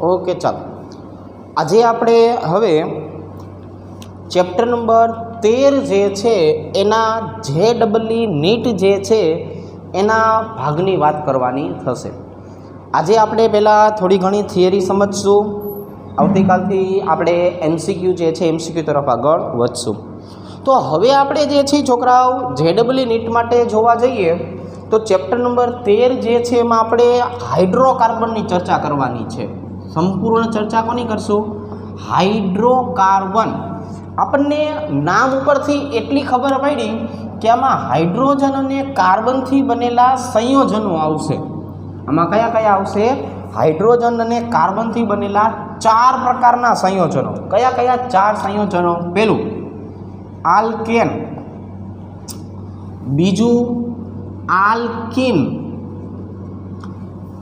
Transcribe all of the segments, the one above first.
Okay, ચાલો આજે આપણે હવે ચેપ્ટર નંબર 13 જે છે એના JEE નીટ જે છે એના ભાગની વાત કરવાની થશે। આજે આપણે પહેલાં થોડી ઘણી થિયરી સમજશું, આવતીકાલથી આપણે MCQ જે છે MCQ તરફ આગળ વધશું। તો હવે આપણે જે છે છોકરાઓ JEE નીટ માટે જોવા જઈએ તો ચેપ્ટર નંબર 13 જે છે એમાં આપણે હાઇડ્રોકાર્બનની ચર્ચા કરવાની છે। સંપૂર્ણ ચર્ચા કોની કરશું? હાઇડ્રોકાર્બન। આપણને નામ ઉપરથી એટલી ખબર પડી કે આમાં હાઇડ્રોજન અને કાર્બનથી બનેલા સંયોજનો આવશે। આમાં કયા કયા આવશે? હાઇડ્રોજન અને કાર્બનથી બનેલા 4 પ્રકારના સંયોજનો। કયા કયા 4 સંયોજનો? પહેલું આલ્કેન, બીજું આલ્કીન,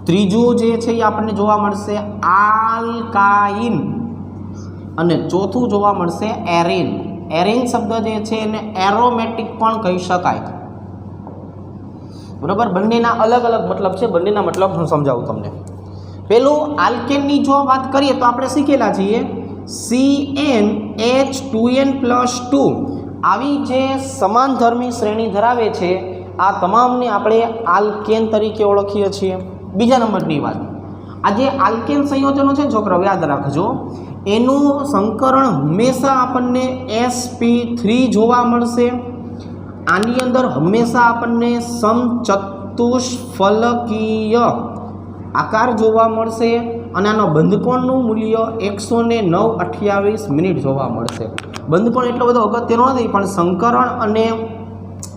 ત્રીજું જે છે એ આપણને જોવા મળશે આલ્કાઇન અને ચોથું જોવા મળશે એરિન। એરિન શબ્દ જે છે એને એરોમેટિક પણ કહી શકાય, બરાબર। બંનેના અલગ અલગ મતલબ છે, બંનેના મતલબ હું સમજાવું તમને। પેલું આલ્કેનની જો વાત કરીએ તો આપણે શીખેલા છીએ CnH2n+2 આવી જે સમાનધર્મી શ્રેણી ધરાવે છે આ તમામને આપણે આલ્કેન તરીકે ઓળખીએ છીએ। બીજા નંબરની વાત, આ જે આલ્કેન સંયોજનો છે છોકરાઓ યાદ રાખજો, એનું સંકરણ હંમેશા આપણને sp3 જોવા મળશે। આની અંદર હંમેશા આપણને સમચતુષ્ફલકીય આકાર જોવા મળશે અને આનો બંધકોણનું મૂલ્ય 109.28 મિનિટ જોવા મળશે। બંધકોણ એટલો બધો અગત્યનો નથી, પણ સંકરણ અને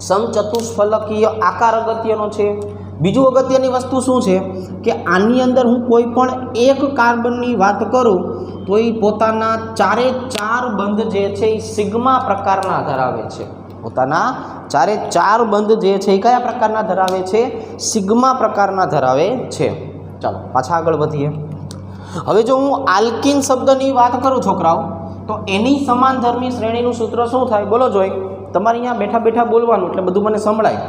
સમચતુષ્ફલકીય આકાર અગત્યનો છે। બીજું અગત્યની વસ્તુ શું છે કે આની અંદર હું કોઈ પણ એક કાર્બનની વાત કરું તો એ પોતાના 4 બંધ જે છે એ સિગ્મા પ્રકારના ધરાવે છે। પોતાના 4 બંધ જે છે એ કયા પ્રકારના ધરાવે છે? સિગ્મા પ્રકારના ધરાવે છે। ચાલો પાછા આગળ વધીએ। હવે જો હું આલ્કીન શબ્દની વાત કરું છોકરાઓ તો એની સમાનધર્મી શ્રેણીનું સૂત્ર શું થાય? બોલો જોઈ, તમારે અહીંયા બેઠા બેઠા બોલવાનું એટલે બધું મને સંભળાય।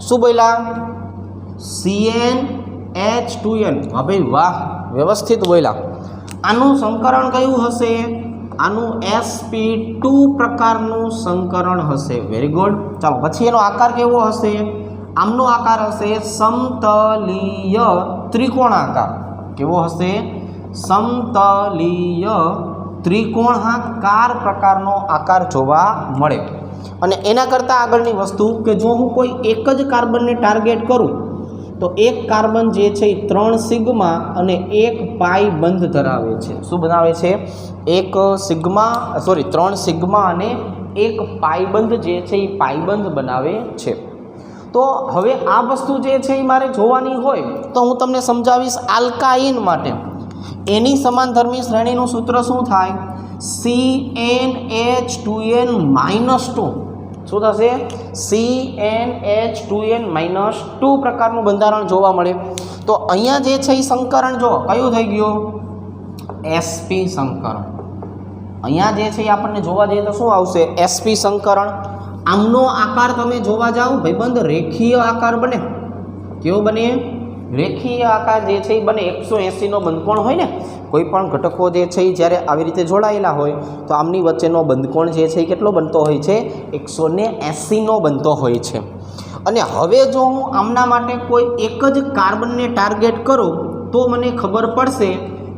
શું બોલ્યા? CnH2n। હા ભાઈ વાહ, વ્યવસ્થિત બોલ્યા। આનું સંકરણ કયું હશે? આનું sp2 પ્રકારનું સંકરણ હશે। Very good. ચાલો પછી એનો આકાર કેવો હશે? આમનો આકાર હશે સમતલીય ત્રિકોણાકાર। કેવો હશે? સમતલીય ત્રિકોણાકાર પ્રકારનો આકાર જોવા મળે। અને એના કરતાં આગળની વસ્તુ કે જો હું કોઈ એક જ કાર્બનને ટાર્ગેટ કરું તો એક કાર્બન જે છે એ 3 સિગ્મા અને 1 પાઈ બંધ ધરાવે છે। શું બનાવે છે? 3 સિગ્મા અને 1 પાઈબંધ જે છે એ પાઈબંધ બનાવે છે। તો હવે આ વસ્તુ જે છે એ મારે જોવાની હોય તો હું તમને સમજાવીશ આલ્કાઇન માટે। એની સમાનધર્મી શ્રેણીનું સૂત્ર શું થાય? CnH2n-2 શું થશે? CnH2n-2 પ્રકારનું બંધારણ જોવા મળે। તો અહીંયા જે છે એ સંકરણ જો કયું થઈ ગયું? sp સંકરણ। અહીંયા જે છે એ આપણને જોવા જઈએ તો શું આવશે? sp સંકરણ। આમનો આકાર તમે જોવા જાઓ ભાઈબંધ, રેખીય આકાર બને। કેવો બને? રેખીય આકાર જે છે એ બને। 180નો બંધકોણ હોય ને, કોઈ પણ ઘટકો જે છે એ જ્યારે આવી રીતે જોડાયેલા હોય તો આમની વચ્ચેનો બંધકોણ જે છે એ કેટલો બનતો હોય છે? 180નો બનતો હોય છે। અને હવે જો હું આમના માટે કોઈ એક જ કાર્બનને ટાર્ગેટ કરું તો મને ખબર પડશે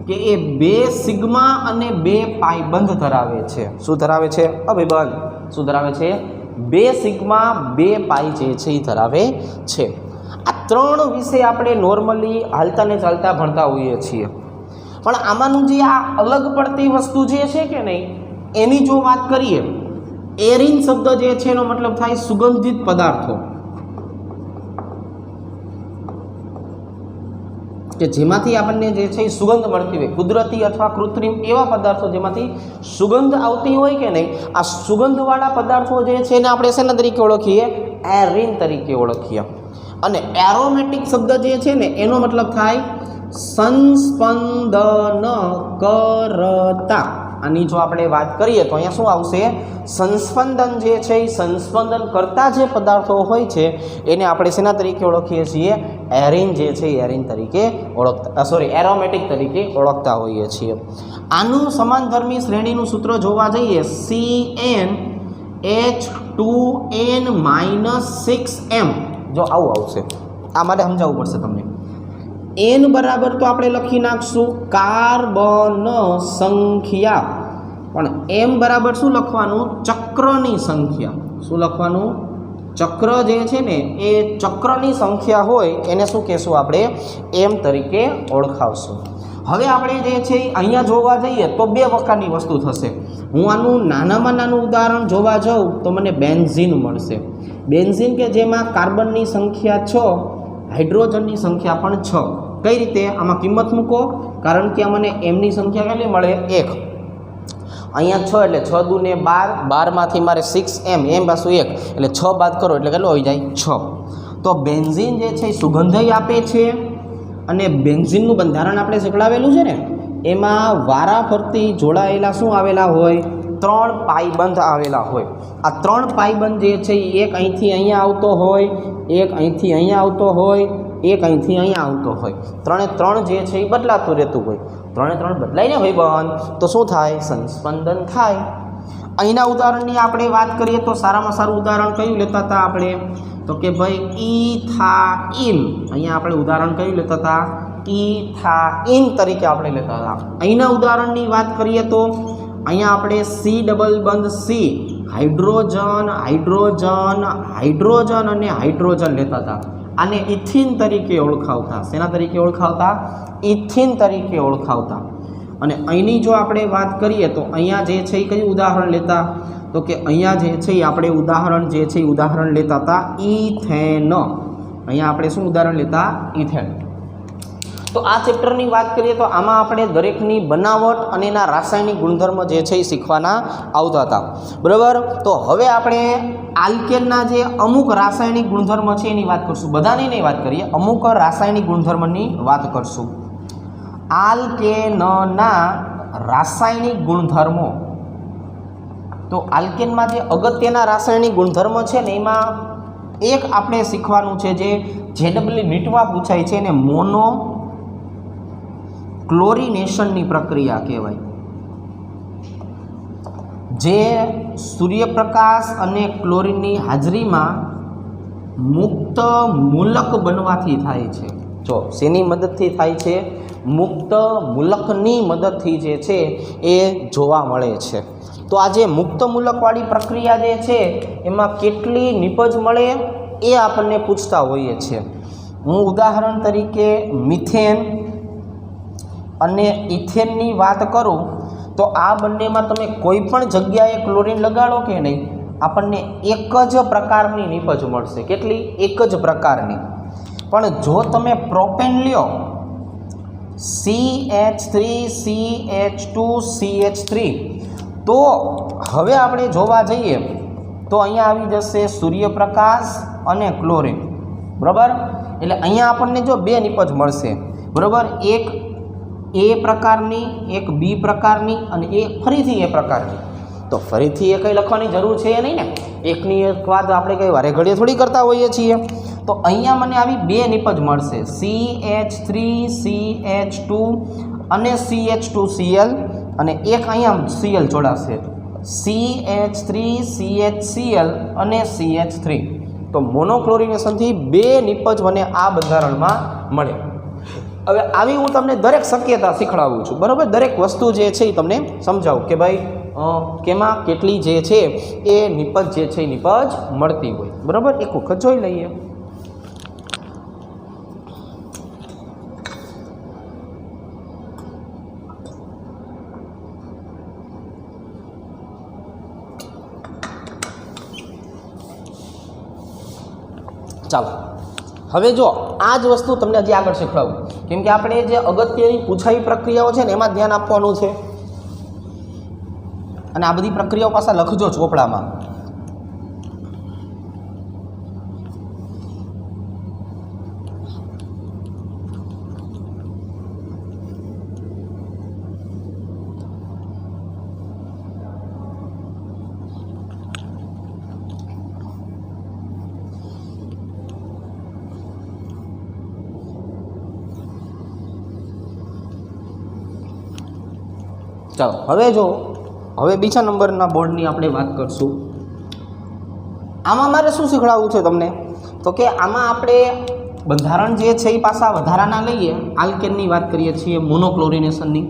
કે એ 2 સિગ્મા અને 2 પાઈ બંધ ધરાવે છે। શું ધરાવે છે? ભાઈબંધ શું ધરાવે છે? 2 સિગ્મા 2 પાઈ જે છે એ ધરાવે છે। આ 3 વિશે આપણે નોર્મલી હાલતા ને ચાલતા ભણતા હોઈએ છીએ, પણ આમાંનું જે આ અલગ પડતી વસ્તુ જે છે કે નહીં એની જો વાત કરીએ, એરિન શબ્દ જે છે એનો મતલબ થાય સુગંધિત પદાર્થો, કે જેમાંથી આપણને જે છે એ સુગંધ મળતી હોય, કુદરતી અથવા કૃત્રિમ એવા પદાર્થો જેમાંથી સુગંધ આવતી હોય કે નહીં, આ સુગંધવાળા પદાર્થો જે છે એને આપણે શેના તરીકે ઓળખીએ? એરિન તરીકે ઓળખીએ। અને એરોમેટિક શબ્દ જે છે ને એનો મતલબ થાય સંસ્પંદન કરતા। આની જો આપણે વાત કરીએ તો અહીંયા શું આવશે, સંસ્પંદન જે છે એ સંસ્પંદન કરતા જે પદાર્થો હોય છે એને આપણે શેના તરીકે ઓળખીએ છીએ, એરિન જે છે એરિન તરીકે એરોમેટિક તરીકે ઓળખતા હોઈએ છીએ. આનું સમાનધર્મી શ્રેણીનું સૂત્ર જોવા જઈએ, CnH2n-6m, જો આવું આવશે. આ માટે સમજાવવું પડશે તમને. n બરાબર તો આપણે લખી નાખશું કાર્બન સંખ્યા, પણ m બરાબર શું લખવાનું, ચક્રની સંખ્યા. શું લખવાનું, ચક્ર જે છે ને એ ચક્રની સંખ્યા હોય એને શું કહેશું આપણે, m તરીકે ઓળખાવશું. હવે આપણે જે છે અહીંયા જોવા જઈએ તો બે પ્રકારની વસ્તુ થશે. હું આનું નાનામાં નાનું ઉદાહરણ જોવા જાઉં તો મને બેન્ઝીન મળશે. બેન્ઝીન કે જેમાં કાર્બનની સંખ્યા 6, હાઇડ્રોજનની સંખ્યા પણ 6. કઈ રીતે, આમાં કિંમત મૂકો, કારણ કે મને એમની સંખ્યા કેટલી મળે, 1. અહીંયા 6 એટલે 6 દુ ને 12, 12માંથી મારે 6m, m પાછું 1 એટલે 6 બાદ કરો એટલે કેટલો આવી જાય, 6. તો બેન્ઝીન જે છે એ સુગંધય આપે છે, અને બેન્ઝીનનું બંધારણ આપણે શીખવાડેલું છે ને, એમાં વારા ફરતી જોડાયેલા શું આવેલા હોય, 3 પાઈબંધ આવેલા હોય. આ 3 પાઈબંધ જે છે એ એક અહીંથી અહીંયા આવતો હોય, એક અહીંથી અહીંયા આવતો હોય, એક અહીંથી અહીંયા આવતો હોય. 3 જે છે એ બદલાતું રહેતું હોય. 3 બદલાઈને હોય બંધ તો શું થાય, સંસ્પંદન થાય. અહીંના ઉદાહરણની આપણે વાત કરીએ તો સારામાં સારું ઉદાહરણ કયું લેતા હતા આપણે, તો કે ભાઈ ઇથાઇન. અહીંયા આપણે ઉદાહરણ કયું લેતા હતા, ઇથાઇન તરીકે આપણે લેતા હતા. અહીંના ઉદાહરણની વાત કરીએ તો અહીંયા આપણે સી ડબલ બંધ સી, હાઇડ્રોજન હાઇડ્રોજન હાઇડ્રોજન અને હાઇડ્રોજન લેતા હતા. આને ઇથિન તરીકે ઓળખાવતા. શેના તરીકે ઓળખાવતા, ઇથિન તરીકે ઓળખાવતા. અને અહીંની જો આપણે વાત કરીએ તો અહીંયા જે છે એ કયું ઉદાહરણ લેતા, તો કે અહીંયા જે છે એ આપણે ઉદાહરણ જે છે એ ઉદાહરણ લેતા હતા ઇથેન. અહીંયા આપણે શું ઉદાહરણ લેતા, ઇથેન. તો આ ચેપ્ટરની વાત કરીએ તો આમાં આપણે દરેકની બનાવટ અને એના રાસાયણિક ગુણધર્મ જે છે એ શીખવાના આવતા હતા, બરાબર. તો હવે આપણે આલ્કેનના જે અમુક રાસાયણિક ગુણધર્મ છે એની વાત કરશું. બધાની નહીં વાત કરીએ, અમુક રાસાયણિક ગુણધર્મની વાત કરશું. આલ્કેનના રાસાયણિક ગુણધર્મો. તો આલ્કેનમાં જે અગત્યના રાસાયણિક ગુણધર્મ છે ને એમાં એક આપણે શીખવાનું છે જે જેડબલ્યુ નીટમાં પૂછાય છે, એને મોનો ક્લોરિનેશનની પ્રક્રિયા કહેવાય. જે સૂર્યપ્રકાશ અને ક્લોરિનની હાજરીમાં મુક્ત મૂલક બનવાથી થાય છે. જો શેની મદદથી થાય છે, મુક્ત મૂલકની મદદથી જે છે એ જોવા મળે છે. તો આ જે મુક્ત મૂલકવાળી પ્રક્રિયા જે છે એમાં કેટલી નિપજ મળે એ આપણને પૂછતા હોઈએ છીએ. હું ઉદાહરણ તરીકે મિથેન અને ઇથેનની વાત કરું તો આ બંનેમાં તમે કોઈ પણ જગ્યાએ ક્લોરીન લગાડો કે નહીં, આપણને એક જ પ્રકારની નિપજ મળશે. કેટલી, એક જ પ્રકારની. પણ જો તમે પ્રોપેન લ્યો, CH3CH2CH3, તો હવે આપણે જોવા જઈએ તો અહીંયા આવી જશે સૂર્યપ્રકાશ અને ક્લોરીન, બરાબર. એટલે અહીંયા આપણને જો બે નિપજ મળશે, બરાબર. એક એ પ્રકારની, એક બી પ્રકારની અને એક ફરીથી એ પ્રકારની. તો ફરીથી એ કંઈ લખવાની જરૂર છે નહીં ને, એકની એક વાત આપણે કંઈ વારે ઘડીએ થોડી કરતા હોઈએ છીએ. તો અહીંયા મને આવી બે નિપજ મળશે, CH3CH2 અને CH2Cl, અને એક અહીંયા Cl જોડાશે, CH3CHCl અને CH3. તો મોનોક્લોરિનેશનથી બે નિપજ મને આ બંધારણમાં મળે. હવે આવી હું તમને દરેક શક્યતા શીખવાડું છું, બરાબર. દરેક વસ્તુ જે છે એ તમને સમજાવું કે ભાઈ કેમાં કેટલી જે છે એ નિપજ જે છે એ નિપજ મળતી હોય, બરાબર. એક વખત જોઈ લઈએ. ચાલો હવે જો આ જ વસ્તુ તમને હજી આગળ શીખવાડું, કેમ કે આપણે જે અગત્યની પૂછાઈ પ્રક્રિયાઓ છે ને એમાં ધ્યાન આપવાનું છે. અને આ બધી પ્રક્રિયાઓ પાછા લખજો ચોપડામાં. ચાલો હવે બીજા નંબરના બોર્ડની આપણે વાત કરશું. આમાં મારે શું શીખવાડવું છે તમને, તો કે આમાં આપણે બંધારણ જે છે એ પાછા વધારાના લઈએ. આલ્કેનની વાત કરીએ છીએ, મોનોક્લોરિનેશનની.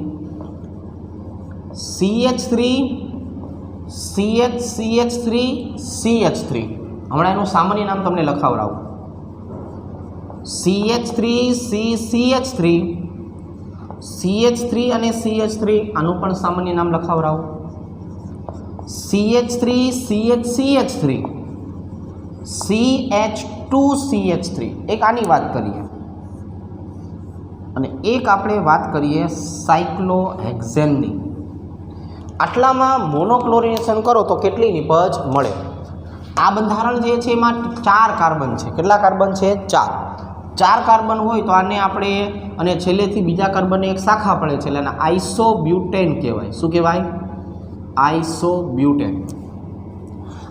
CH3 CH CH3 હમણાં એનું સામાન્ય નામ તમને લખાવડાવું. CH3 CH3 CH3 અને CH3 આનું પણ સામાન્ય નામ લખાવડાવું. CH3 CH3 CH2CH3 એક આની વાત કરીએ, અને એક આપણે વાત કરીએ સાયક્લોહેક્ઝેનની. આટલામાં મોનોક્લોરિનેશન કરો તો કેટલી નિપજ મળે? આ બંધારણ જે છે એમાં 4 કાર્બન છે. કેટલા કાર્બન છે? 4 કાર્બન હોય તો આને આપણે, અને છેલ્લેથી બીજા કાર્બનને એક શાખા પડે છે એટલે આને આઇસોબ્યુટેન કહેવાય. શું કહેવાય? આઇસોબ્યુટેન.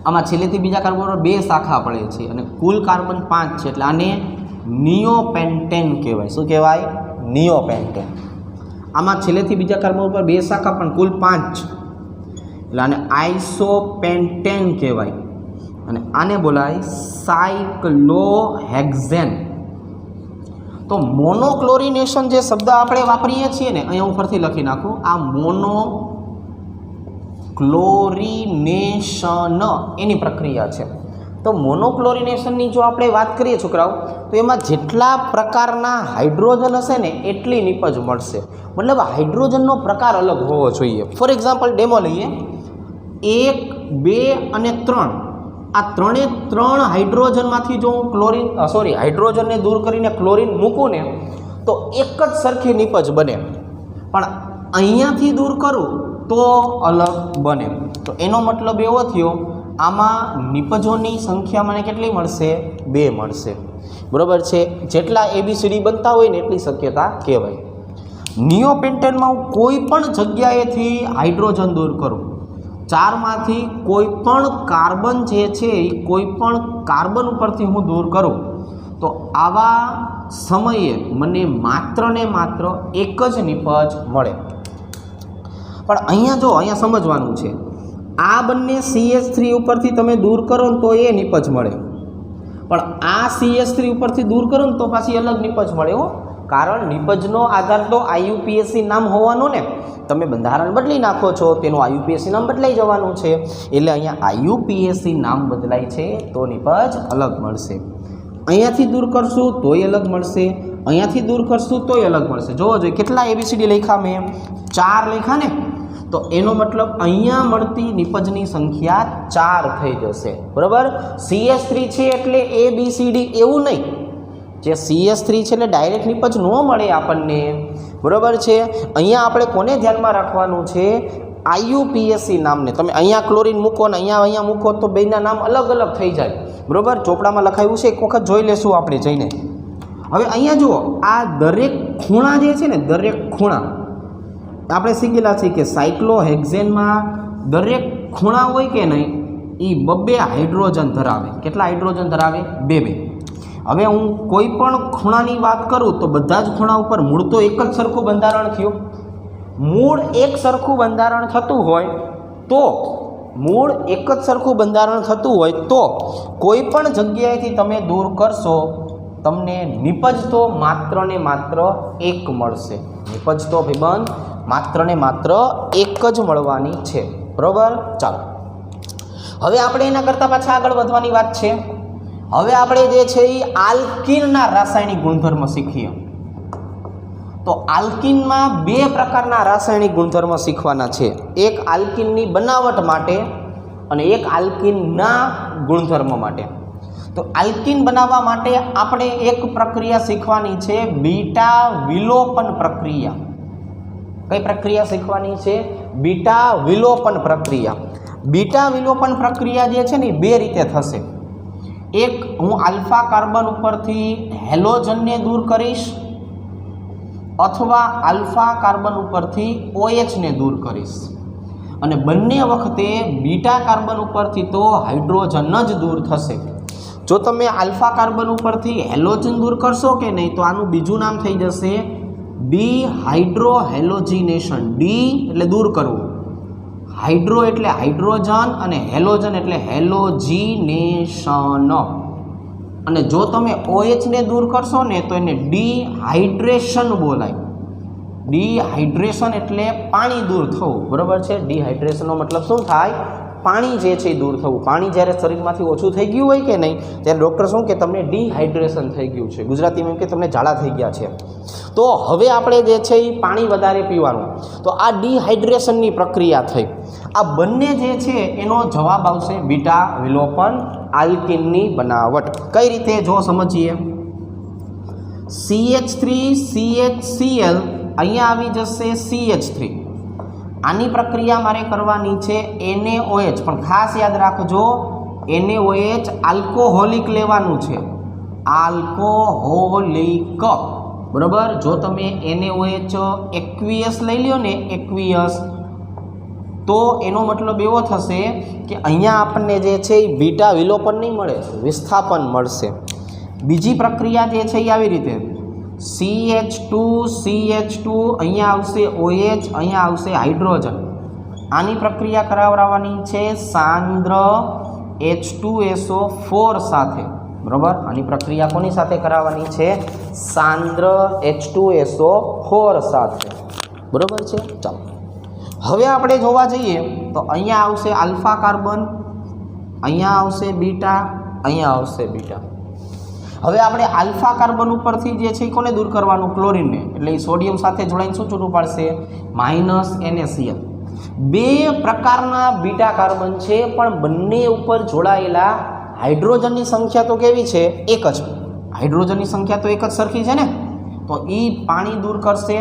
આમાં છેલ્લેથી બીજા કાર્બન પર 2 શાખા પડે છે અને કુલ કાર્બન 5 છે એટલે આને નિયોપેન્ટેન કહેવાય. શું કહેવાય? નિયોપેન્ટેન. આમાં છેલ્લેથી બીજા કાર્બન ઉપર 2 શાખા પણ કુલ 5 એટલે આને આઇસોપેન્ટેન કહેવાય, અને આને બોલાય સાયક્લોહેક્ઝેન. તો મોનોક્લોરિનેશન જે શબ્દ આપણે વાપરીએ છીએ ને, અહીંયા હું ફરીથી લખી નાખું, આ મોનોક્લોરિનેશન એની પ્રક્રિયા છે. તો મોનોક્લોરિનેશનની જો આપણે વાત કરીએ છોકરાઓ, તો એમાં જેટલા પ્રકારના હાઇડ્રોજન હશે ને એટલી નિપજ મળશે. મતલબ હાઇડ્રોજનનો પ્રકાર અલગ હોવો જોઈએ. ફોર એક્ઝામ્પલ ડેમો લઈએ. 1, 2 અને 3 આ 3 હાઇડ્રોજનમાંથી જો હું હાઇડ્રોજનને દૂર કરીને ક્લોરીન મૂકું ને તો એક જ સરખી નિપજ બને, પણ અહીંયાથી દૂર કરું તો અલગ બને. તો એનો મતલબ એવો થયો, આમાં નિપજોની સંખ્યા મને કેટલી મળશે? 2 મળશે. બરાબર છે? જેટલા ABCD બનતા હોય ને એટલી શક્યતા કહેવાય. નિયોપેન્ટેનમાં હું કોઈ પણ જગ્યાએથી હાઇડ્રોજન દૂર કરું, 4માંથી કોઈ પણ કાર્બન જે છે એ કોઈ પણ કાર્બન ઉપરથી હું દૂર કરું, તો આવા સમયે મને માત્ર ને માત્ર એક જ નિપજ મળે. પણ અહીંયા સમજવાનું છે, આ બંને CH3 ઉપરથી તમે દૂર કરો ને તો એ નિપજ મળે, પણ આ CH3 ઉપરથી દૂર કરો ને તો પાછી અલગ નિપજ મળે હો. કારણ નિપજનો આધાર તો IUPAC નામ હોવાનું ને. તમે બંધારણ બદલી નાખો છો, તેનું IUPAC નામ બદલાઈ જવાનું છે, એટલે અહીંયા IUPAC નામ બદલાય છે તો નિપજ અલગ મળશે. અહીંયાથી દૂર કરશું તોય અલગ મળશે, અહીંયાથી દૂર કરશું તોય અલગ મળશે. જોવો જોઈએ કેટલા ABCD લખ્યા મેં? 4 લખ્યા ને. તો એનો મતલબ અહીંયા મળતી નિપજની સંખ્યા 4 થઈ જશે. બરાબર? CH3 છે એટલે ABCD એવું નહીં, જે CH3 છે એટલે ડાયરેક્ટ નિપજ ન મળે આપણને. બરાબર છે? અહીંયા આપણે કોને ધ્યાનમાં રાખવાનું છે? IUPAC નામને. તમે અહીંયા ક્લોરીન મૂકો ને અહીંયા મૂકો તો બેના નામ અલગ અલગ થઈ જાય. બરાબર? ચોપડામાં લખાયું છે, એક વખત જોઈ લેશું આપણે જઈને. હવે અહીંયા જુઓ, આ દરેક ખૂણા જે છે ને, દરેક ખૂણા આપણે શીખેલા છીએ કે સાયક્લોહેક્ઝેનમાં દરેક ખૂણા હોય કે નહીં એ 2 હાઇડ્રોજન ધરાવે. કેટલા હાઇડ્રોજન ધરાવે? 2. હવે હું કોઈ પણ ખૂણાની વાત કરું તો બધા જ ખૂણા ઉપર મૂળ તો એક જ સરખું બંધારણ થયું. મૂળ એક સરખું બંધારણ થતું હોય તો કોઈ પણ જગ્યાએથી તમે દૂર કરશો તમને નિપજ તો માત્ર ને માત્ર એક મળશે. નિપજ તો ભાઈબંધ માત્ર ને માત્ર એક જ મળવાની છે. બરાબર? ચાલો હવે આપણે એના કરતાં પાછા આગળ વધવાની વાત છે. હવે આપણે જે છે એ આલ્કીનના રાસાયણિક ગુણધર્મ શીખીએ. તો આલ્કીનમાં 2 પ્રકારના રાસાયણિક ગુણધર્મ શીખવાના છે. એક આલ્કીનની બનાવટ માટે અને એક આલ્કીનના ગુણધર્મ માટે. તો આલ્કીન બનાવવા માટે આપણે એક પ્રક્રિયા શીખવાની છે, બીટા વિલોપન પ્રક્રિયા. કઈ પ્રક્રિયા શીખવાની છે? બીટા વિલોપન પ્રક્રિયા. બીટા વિલોપન પ્રક્રિયા જે છે ને 2 રીતે થશે. એક, હું આલ્ફા કાર્બન ઉપરથી હેલોજનને દૂર કરીશ, અથવા આલ્ફા કાર્બન ઉપરથી OH ને દૂર કરીશ, અને બંને વખતે બીટા કાર્બન ઉપરથી તો હાઇડ્રોજન જ દૂર થશે. જો તમે આલ્ફા કાર્બન ઉપરથી હેલોજન દૂર કરશો કે નહીં તો આનું બીજું નામ થઈ જશે ડીહાઇડ્રોહેલોજિનેશન, ડી એટલે દૂર કરવું, હાઇડ્રો એટલે હાઇડ્રોજન અને હેલોજન એટલે હેલોજિનેશન. અને જો તમે OH ને દૂર કરશો ને તો એને ડિહાઇડ્રેશન બોલાય. ડિહાઇડ્રેશન એટલે પાણી દૂર થવું, બરાબર છે. ડિહાઇડ્રેશનનો મતલબ શું થાય? પાણી જે છે એ દૂર થવું. પાણી જ્યારે શરીરમાંથી ઓછું થઈ ગયું હોય કે નહીં, ત્યારે ડૉક્ટર શું કે તમને ડિહાઇડ્રેશન થઈ ગયું છે, ગુજરાતીમાં કે તમને ઝાડા થઈ ગયા છે. તો હવે આપણે જે છે એ પાણી વધારે પીવાનું. તો આ ડિહાઇડ્રેશનની પ્રક્રિયા થઈ. આ બંને જે છે એનો જવાબ આવશે બીટા વિલોપન આલ્કિનની બનાવટ. કઈ રીતે જો સમજીએ. CH3CHCl અહીંયા આવી જશે CH3. આની પ્રક્રિયા મારે કરવાની છે NaOH, પણ ખાસ યાદ રાખજો NaOH આલ્કોહોલિક લેવાનું છે, આલ્કોહોલિક, બરાબર. જો તમે NaOH એક્વિયસ લઈ લ્યો ને, એક્વિયસ, તો એનો મતલબ એવો થશે કે અહીંયા આપણને જે છે એ બીટા વિલોપન નહીં મળે, વિસ્થાપન મળશે. બીજી પ્રક્રિયા જે છે એ આવી રીતે CH2 અહીંયા આવશે OH, અહીંયા આવશે હાઇડ્રોજન. આની પ્રક્રિયા કરાવવાની છે સાંદ્ર H2SO4 સાથે, બરાબર. આની પ્રક્રિયા કોની સાથે કરાવવાની છે? સાંદ્ર H2SO4 સાથે, બરાબર છે. ચાલો હવે આપણે જોવા જઈએ તો અહીંયા આવશે આલ્ફા કાર્બન, અહીંયા આવશે બીટા, અહીંયા આવશે બીટા. હવે આપણે આલ્ફા કાર્બન ઉપરથી જે છે એ કોને દૂર કરવાનું? ક્લોરીનને. એટલે એ સોડિયમ સાથે જોડાઈને શું છૂટું પાડશે? -NaCl. બે પ્રકારના બીટા કાર્બન છે, પણ બંને ઉપર જોડાયેલા હાઇડ્રોજનની સંખ્યા તો કેવી છે? એક જ. હાઇડ્રોજનની સંખ્યા તો એક જ સરખી છે ને. તો એ પાણી દૂર કરશે.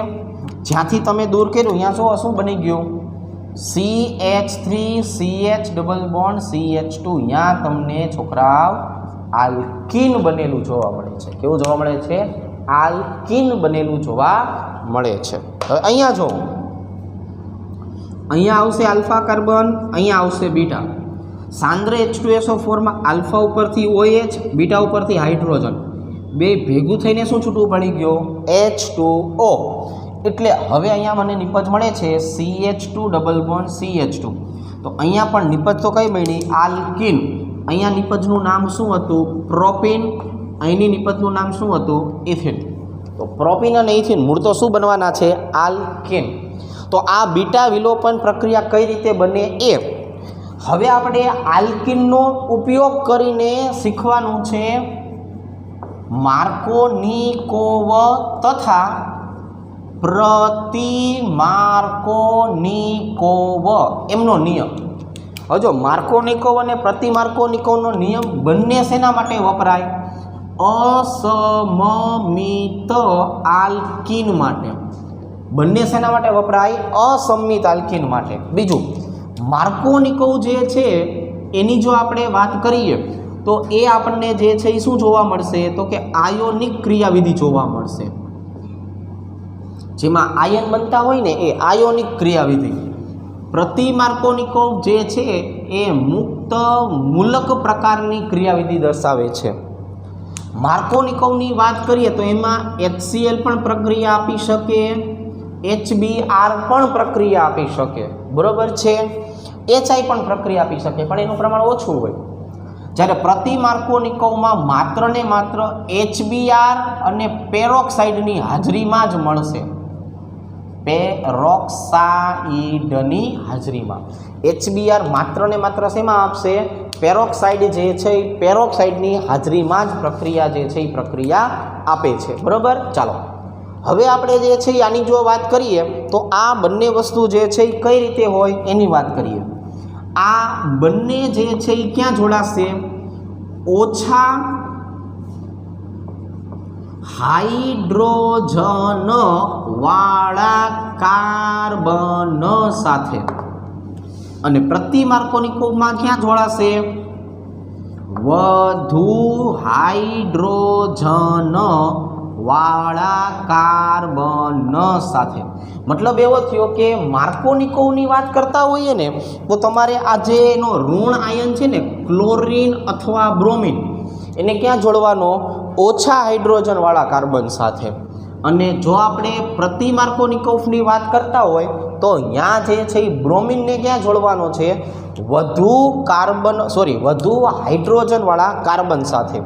જ્યાંથી તમે દૂર કર્યું અહીંયા શું બની ગયું? CH3CH double bond CH2. અહીંયા તમને છોકરાઓ આલ્કીન બનેલું જોવા મળે છે. કેવું જોવા મળે છે? આલ્કીન બનેલું જોવા મળે છે. હવે અહીંયા જો, અહીંયા આવશે આલ્ફા કાર્બન, અહીંયા આવશે બીટા. સાંદ્ર H2SO4 માં આલ્ફા ઉપરથી OH, બીટા ઉપરથી હાઇડ્રોજન, બે ભેગું થઈને શું છૂટું પડી ગયો? H2O. એટલે હવે અહીંયા મને નિપજ મળે છે CH2 ડબલ બોન્ડ CH2. તો અહીંયા પણ નિપજ તો કઈ મળી? આલ્કીન. અહીંયા નિપજનું નામ શું હતું? પ્રોપીન. અહીંની નિપજનું નામ શું હતું? ઇથિન. તો પ્રોપીન અને ઇથિન મૂળ તો શું બનવાના છે? આલ્કીન. તો આ બીટા વિલોપન પ્રક્રિયા કઈ રીતે બને એ હવે આપણે આલ્કીનનો ઉપયોગ કરીને શીખવાનું છે. માર્કોનિકોવ તથા પ્રતિમાર્કોનિકોવ એમનો નિયમ. હવે જો માર્કોનિકોવ અને પ્રતિમાર્કોનિકોવનો નિયમ બંને શેના માટે વપરાય? અસમમિત આલ્કીન માટે. બંને શેના માટે વપરાય? અસમમિત આલ્કીન માટે. બીજું, માર્કોનિકોવ જે છે એની જો આપણે વાત કરીએ તો એ આપણને જે છે એ શું જોવા મળશે? તો કે આયોનિક ક્રિયાવિધિ જોવા મળશે. જેમાં આયન બનતા હોય ને એ આયોનિક ક્રિયાવિધિ. પ્રતિમાર્કોનિકોવ જે છે એ મુક્ત મૂલક પ્રકારની ક્રિયાવિધિ દર્શાવે છે. માર્કોનિકોવની વાત કરીએ તો એમાં HCl પણ પ્રક્રિયા આપી શકે, HBr પણ પ્રક્રિયા આપી શકે, બરોબર છે. HI પણ પ્રક્રિયા આપી શકે, પણ એનું પ્રમાણ ઓછું હોય. જ્યારે પ્રતિમાર્કોનિકોવમાં માત્ર ને માત્ર HBr અને પેરોક્સાઇડની હાજરીમાં જ મળશે. પેરોક્સાઇડની હાજરીમાં HBr માત્ર ને માત્ર શેમાં આપશે? પેરોક્સાઇડ જે છે એ પેરોક્સાઇડની હાજરીમાં જ પ્રક્રિયા જે છે એ પ્રક્રિયા આપે છે, બરાબર. ચાલો હવે આપણે જે છે આની જો વાત કરીએ તો આ બંને વસ્તુ જે છે એ કઈ રીતે હોય એની વાત કરીએ. આ બંને જે છે એ ક્યાં જોડાશે? ઓછા હાઇડ્રોજન વાળા કાર્બન સાથે. અને પ્રતિમાર્કોનિકોવમાં ક્યાં જોડાશે? વધુ હાઇડ્રોજન વાળા કાર્બન સાથે. મતલબ એવો થયો કે માર્કોનિકોવની વાત કરતા હોઈએ ને તો તમારે આ જે એનો ઋણ આયન છે ને ક્લોરીન અથવા બ્રોમિન, એને ક્યાં જોડવાનો? ઓછા હાઇડ્રોજન વાળા કાર્બન સાથે. અને જો આપણે પ્રતિ માર્કોનિકોવની વાત કરતા હોય તો અહીંયા જે છે એ બ્રોમિનને ક્યાં જોડવાનો છે? વધુ હાઇડ્રોજનવાળા કાર્બન સાથે.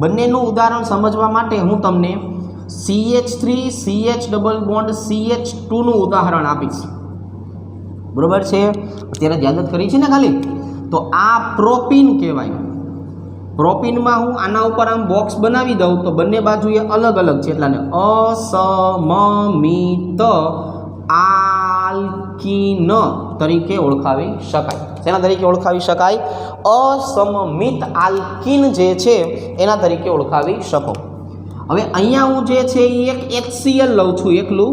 બંનેનું ઉદાહરણ સમજવા માટે હું તમને CH3 CH double bond CH2 નું ઉદાહરણ આપીશ. બરોબર છે? અત્યારે યાદ જ કરી છે ને ખાલી. તો આ પ્રોપીન કહેવાય. પ્રોપીનમાં હું આના ઉપર આમ બોક્સ બનાવી દઉં તો બંને બાજુએ અલગ અલગ છે, એટલાને અસમમિત આલ્કીન તરીકે ઓળખાવી શકાય. શેના તરીકે ઓળખાવી શકાય? અસમમિત આલ્કીન જે છે એના તરીકે ઓળખાવી શકો. હવે અહીંયા હું જે છે એ એક HCl લઉં છું એકલું,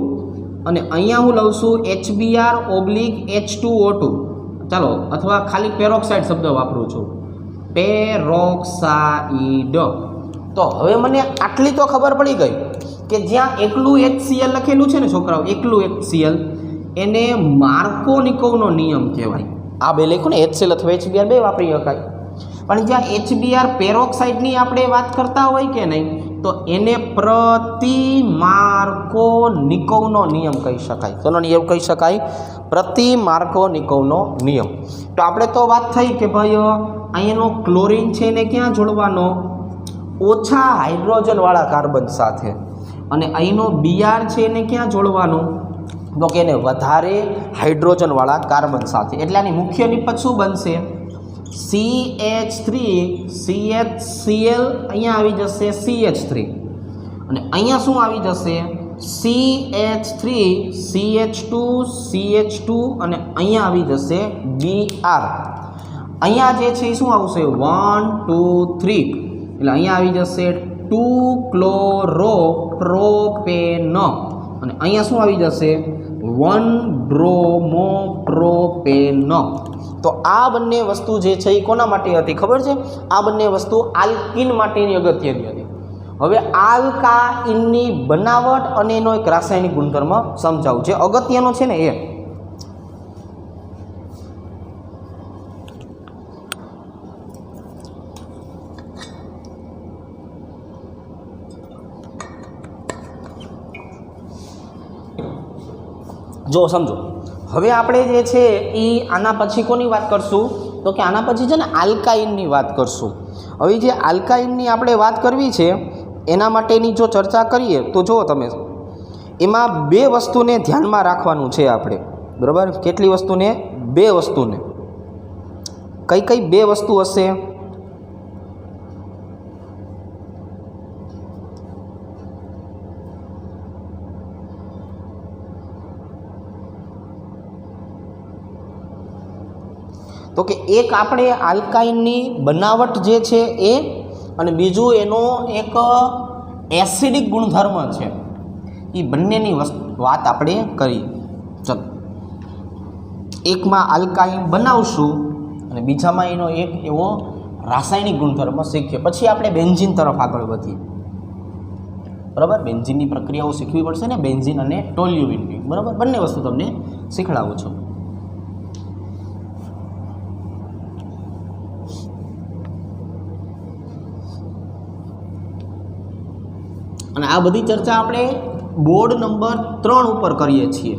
અને અહીંયા હું લઉં છું HBr/H2O2. ચાલો, અથવા ખાલી પેરોક્સાઇડ શબ્દ વાપરું છું, પેરોક્સાઇડ. તો હવે મને આટલી તો ખબર પડી ગઈ કે જ્યાં એકલું HCl લખેલું છે ને છોકરાઓ, એકલું HCl, એને માર્કોનિકોવનો નિયમ કહેવાય. આ બે લખ્યું ને HCl અથવા HBr બે વાપરી શકાય. પણ જ્યાં HBr પેરોક્સાઇડની આપણે વાત કરતા હોય કે નહીં, તો એને પ્રતિ માર્કોનિકોવનો નિયમ કહી શકાય. કોનો નિયમ કહી શકાય? પ્રતિ માર્કોનિકોવનો નિયમ. તો આપણે તો વાત થઈ કે ભાઈ અહીંયાનો ક્લોરીન છે એને ક્યાં જોડવાનો? ઓછા હાઇડ્રોજનવાળા કાર્બન સાથે. અને અહીંનો Br છે એને ક્યાં જોડવાનો? તો કે એને વધારે હાઇડ્રોજનવાળા કાર્બન સાથે. એટલે આની મુખ્ય નિપજ શું બનશે? CH3 CHCl, અહીંયા આવી જશે CH3, અને અહીંયા શું આવી જશે? CH3 CH2 CH2, અને અહીંયા આવી જશે Br. અહીંયા જે છે એ શું આવશે? 1 2 3, એટલે અહીંયા આવી જશે 2 ક્લોરોપ્રોપેન, અને અહીંયા શું આવી જશે? 1 બ્રોમોપ્રોપેન. તો આ બંને વસ્તુ જે છે એ કોના માટે હતી ખબર છે? આ બંને વસ્તુ આલ્કીન માટેની અગત્યની હતી. હવે આલ્કાઇનની બનાવટ અને એનો એક રાસાયણિક ગુણધર્મ સમજાવું છે, અગત્યનો છે ને એ. જો સમજો, હવે આપણે જે છે એ આના પછી કોની વાત કરશું? તો કે આના પછી છે ને આલ્કાઇનની વાત કરશું. હવે જે આલ્કાઇનની આપણે વાત કરવી છે એના માટેની જો ચર્ચા કરીએ તો જુઓ તમે, એમાં બે વસ્તુને ધ્યાનમાં રાખવાનું છે આપણે. બરાબર? કેટલી વસ્તુને? બે વસ્તુને. કઈ કઈ બે વસ્તુ હશે? તો કે એક આપણે આલ્કાઇનની બનાવટ જે છે એ, અને બીજું એનો એક એસિડિક ગુણધર્મ છે. એ બંનેની વાત આપણે કરી. ચલો, એકમાં આલ્કાઇન બનાવશું અને બીજામાં એનો એક એવો રાસાયણિક ગુણધર્મ શીખીએ. પછી આપણે બેન્ઝીન તરફ આગળ વધીએ. બરાબર? બેન્ઝીનની પ્રક્રિયાઓ શીખવી પડશે ને, બેન્ઝીન અને ટોલ્યુઇન. બરાબર? બંને વસ્તુ તમને શીખડાવું છું. અને આ બધી ચર્ચા આપણે બોર્ડ નંબર 3 ઉપર કરીએ છીએ.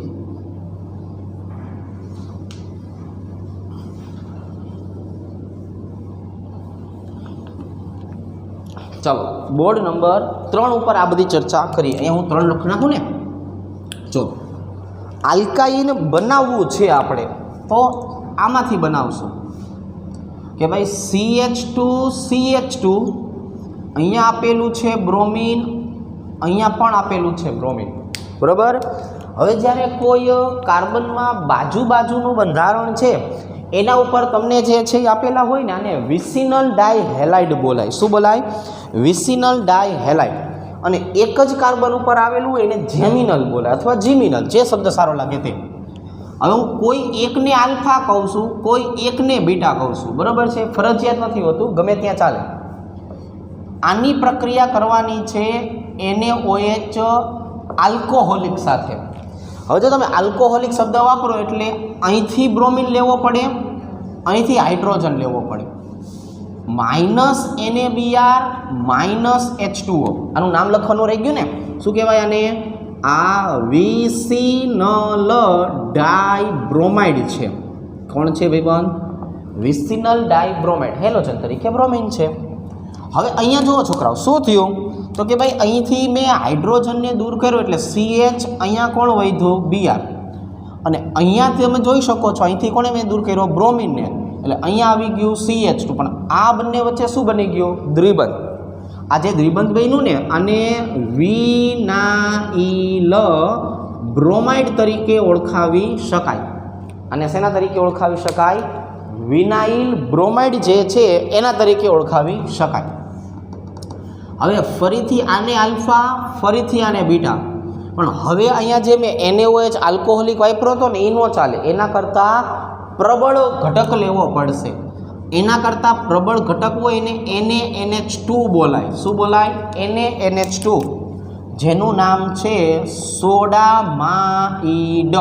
ચાલો, બોર્ડ નંબર 3 ઉપર આ બધી ચર્ચા કરીએ. અહીંયા હું 3 લખી નાખું ને. જો આલ્કાઇન બનાવવું છે આપણે, તો આમાંથી બનાવશું કે ભાઈ CH2 અહીંયા આપેલું છે બ્રોમિન, અહીંયા પણ આપેલું છે બ્રોમિન. બરાબર? હવે જ્યારે કોઈ કાર્બનમાં બાજુનું બંધારણ છે એના ઉપર તમને જે છે આપેલા હોય ને, આને વિસિનલ ડાયહેલાઇડ બોલાય. શું બોલાય? Vicinal dihalide. અને એક જ કાર્બન ઉપર આવેલું હોય એને જેમિનલ બોલાય અથવા જીમિનલ, જે શબ્દ સારો લાગે તે. હવે હું કોઈ એકને આલ્ફા કહું છું, કોઈ એકને બીટા કહું છું. બરાબર છે? ફરજિયાત નથી હોતું, ગમે ત્યાં ચાલે. આની પ્રક્રિયા કરવાની છે NaOH આલ્કોહોલિક સાથે. હવે જો તમે આલ્કોહોલિક શબ્દ વાપરો એટલે અહીંથી બ્રોમિન લેવો પડે, અહીંથી હાઇડ્રોજન લેવો પડે. Minus NaBr minus H2O. આનું નામ લખવાનું રહી ગયું ને, શું કહેવાય આને? આ વિસિનલ ડાયબ્રોમાઇડ છે. કોણ છે ભાઈબંધ? વિસિનલ ડાયબ્રોમાઇડ, હેલોજન તરીકે બ્રોમિન છે. હવે અહીંયા જુઓ છોકરાઓ, શું થયું? તો કે ભાઈ અહીંથી મેં હાઇડ્રોજનને દૂર કર્યો એટલે CH, અહીંયા કોણ વધ્યું? Br. અને અહીંયા તમે જોઈ શકો છો અહીંથી કોણે મેં દૂર કર્યો? બ્રોમિનને. એટલે અહીંયા આવી ગયું CH2. પણ આ બંને વચ્ચે શું બની ગયું? દ્વિબંધ. આ જે દ્વિબંધ બન્યું ને આને વિનાઇલ બ્રોમાઇડ તરીકે ઓળખાવી શકાય. અને શેના તરીકે ઓળખાવી શકાય? વિનાઇલ બ્રોમાઇડ જે છે એના તરીકે ઓળખાવી શકાય. હવે ફરીથી આને આલ્ફા, ફરીથી આને બીટા. પણ હવે અહીંયા જે મેં NaOH આલ્કોહોલિક વાપરો હતો ને એ ન ચાલે. એના કરતાં પ્રબળ ઘટક લેવો પડશે. એના કરતાં પ્રબળ ઘટક હોય એને NaNH2 બોલાય. શું બોલાય? NaNH2, જેનું નામ છે સોડામાઇડ.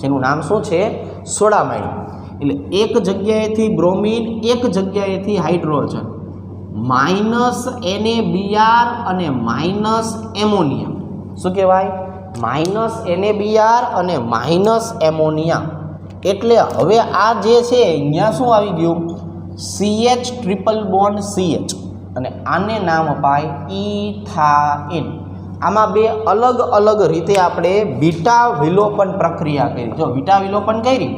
જેનું નામ શું છે? સોડામાઇડ. એટલે એક જગ્યાએથી બ્રોમિન, એક જગ્યાએથી હાઇડ્રોજન, માઇનસ NaBr અને માઇનસ એમોનિયા. શું કહેવાય? માઇનસ NaBr અને માઇનસ એમોનિયા. એટલે હવે આ જે છે અહીંયા શું આવી ગયું? CH triple bond CH. અને આને નામ અપાય ઇથાઇન. આમાં બે અલગ અલગ રીતે આપણે બીટા વિલોપન પ્રક્રિયા કરી. જો બીટા વિલોપન કરી,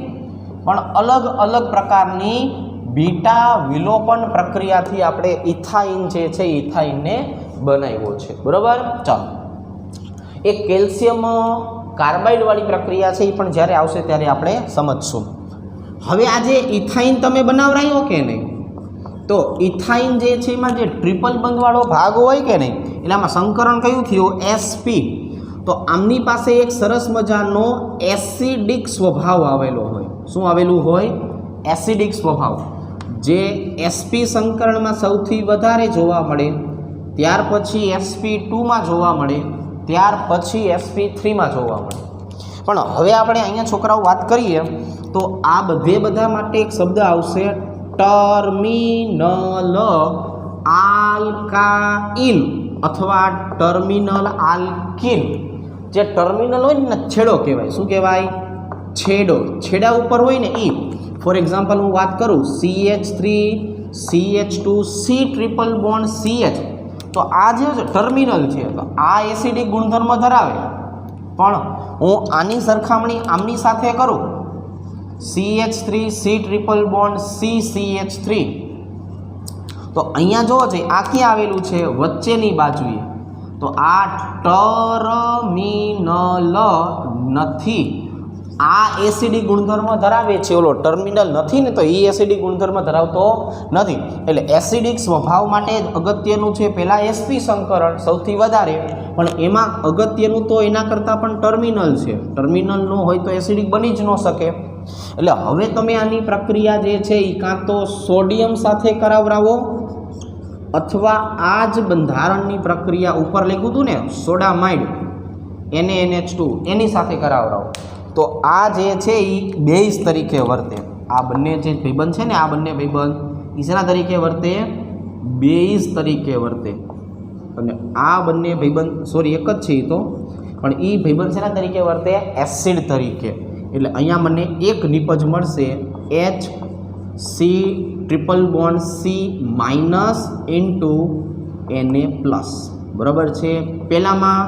પણ અલગ અલગ પ્રકારની બીટા વિલોપન પ્રક્રિયાથી આપણે ઇથાઇન જે છે ઇથાઇનને બનાવ્યો છે. બરાબર? ચાલો, એક કેલ્શિયમ કાર્બાઇડ વાળી પ્રક્રિયા છે એ પણ જ્યારે આવશે ત્યારે આપણે સમજશું. હવે આ જે ઇથાઇન તમે બનાવરાયો કે નહીં, તો ઇથાઇન જે છે એમાં જે ટ્રિપલ બંધવાળો ભાગ હોય કે નહીં, એટલે આમાં સંકરણ કયું થયું? SP. તો આમની પાસે એક સરસ મજાનો એસિડિક સ્વભાવ આવેલો હોય. શું આવેલું હોય? એસિડિક સ્વભાવ, જે SP સંકરણમાં સૌથી વધારે જોવા મળે, ત્યાર પછી SP2માં જોવા મળે, ત્યાર પછી SP3માં જોવા મળે. પણ હવે આપણે અહીંયા છોકરાઓ વાત કરીએ તો આ બધા માટે એક શબ્દ આવશે, ટર્મિનલ આલ્કાઇલ અથવા ટર્મિનલ આલ્કિન. જે ટર્મિનલ હોય ને છેડો કહેવાય. શું કહેવાય? છેડો. છેડા ઉપર હોય ને એ. ફોર એક્ઝામ્પલ હું વાત કરું, CH3 CH2 C triple bond CH. તો આ જે ટર્મિનલ છે તો આ એસિડિક ગુણધર્મ ધરાવે. પણ હું આની સરખામણી આમની સાથે કરું, CH3 C triple bond CCH3, તો અહીંયા જોવો છે આ ક્યાં આવેલું છે? વચ્ચેની બાજુએ. તો આ ટર્મિનલ નથી. આ એસિડિક ગુણધર્મ ધરાવે છે, ઓલો ટર્મિનલ નથી ને, તો એ એસિડિક ગુણધર્મ ધરાવતો નથી. એટલે એસિડિક સ્વભાવ માટે અગત્યનું છે પહેલાં SP સંકરણ સૌથી વધારે, પણ એમાં અગત્યનું તો એના કરતાં પણ ટર્મિનલ છે. ટર્મિનલ ન હોય તો એસિડિક બની જ ન શકે. એટલે હવે તમે આની પ્રક્રિયા જે છે એ કાં તો સોડિયમ સાથે કરાવરાવો, અથવા આ જ બંધારણની પ્રક્રિયા ઉપર લખ્યું હતું ને સોડામાઇડ NaNH2 એની સાથે કરાવરાવો. તો આ જે છે એ બેઝ તરીકે વર્તે. આ બંને જે ભાઈબંધ છે ને, આ બંને ભાઈબંધ એ શેના તરીકે વર્તે? બેઝ તરીકે વર્તે. અને આ બંને ભાઈબંધ સોરી એક જ છે એ તો, પણ એ ભાઈબંધ શેના તરીકે વર્તે? એસિડ તરીકે. એટલે અહીંયા મને એક નિપજ મળશે HC triple bond C minus into Na+. બરાબર છે? પહેલામાં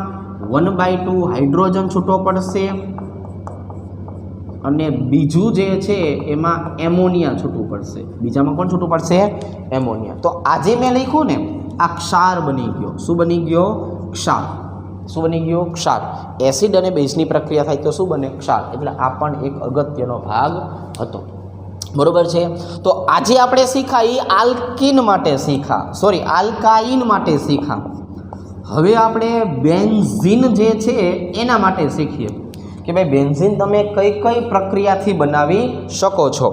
1/2 હાઇડ્રોજન છૂટો પડશે અને બીજું જે છે એમાં એમોનિયા છૂટું પડશે. બીજામાં કોણ છૂટું પડશે? એમોનિયા. તો આજે મેં લખ્યું ને આ ક્ષાર બની ગયો. શું બની ગયો? ક્ષાર. શું બની ગયો? ક્ષાર. એસિડ અને બેઝની પ્રક્રિયા થાય તો શું બને? ક્ષાર. એટલે આ પણ એક અગત્યનો ભાગ હતો. બરોબર છે? તો આજે આપણે શીખા એ આલ્કિન માટે શીખા, સોરી આલ્કાઇન માટે શીખા. હવે આપણે બેન્ઝીન જે છે એના માટે શીખીએ કે ભાઈ બેન્ઝીન તમે કઈ કઈ પ્રક્રિયાથી બનાવી શકો છો.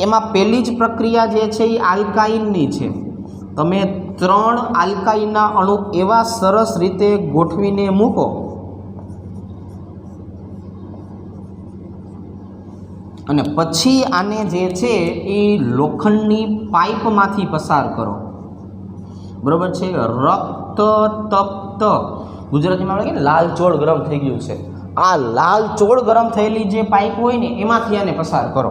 એમાં પહેલી જ પ્રક્રિયા જે છે એ આલ્કાઇનની છે. તમે 3 આલ્કાઇનના અણુ એવા સરસ રીતે ગોઠવીને મૂકો અને પછી આને જે છે એ લોખંડની પાઇપમાંથી પસાર કરો, બરાબર છે. રક્ત તપ્ત ગુજરાતીમાં આપણે કે લાલ ચોળ ગરમ થઈ ગયું છે, આ લાલ ચોળ ગરમ થયેલી જે પાઇપ હોય ને એમાંથી આને પસાર કરો.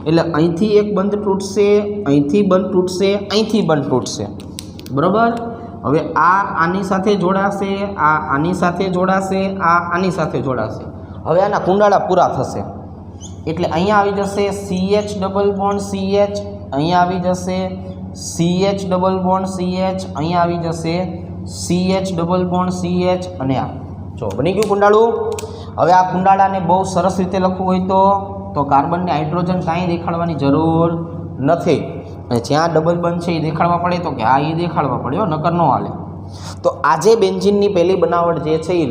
એટલે અહીંથી એક બંધ તૂટશે, અહીંથી બંધ તૂટશે, અહીંથી બંધ તૂટશે, બરાબર. હવે આ આની સાથે જોડાશે, આ આની સાથે જોડાશે, આ આની સાથે જોડાશે. હવે આના કુંડાળા પૂરા થશે એટલે અહીંયા આવી જશે CH ડબલ બોન્ડ CH, અહીંયા આવી જશે CH ડબલ બોન્ડ CH, અહીંયા આવી જશે CH ડબલ બોન્ડ CH અને આ જો બની ગયું કુંડાળું. હવે આ કુંડાળાને બહુ સરસ રીતે લખવું હોય તો કાર્બનને હાઇડ્રોજન કાંઈ દેખાડવાની જરૂર નથી, અને જ્યાં ડબલ બંધ છે એ દેખાડવા પડે તો કે હા એ દેખાડવા પડે, નકર ન હાલે. તો આજે બેન્ઝીનની પહેલી બનાવટ જે છે એ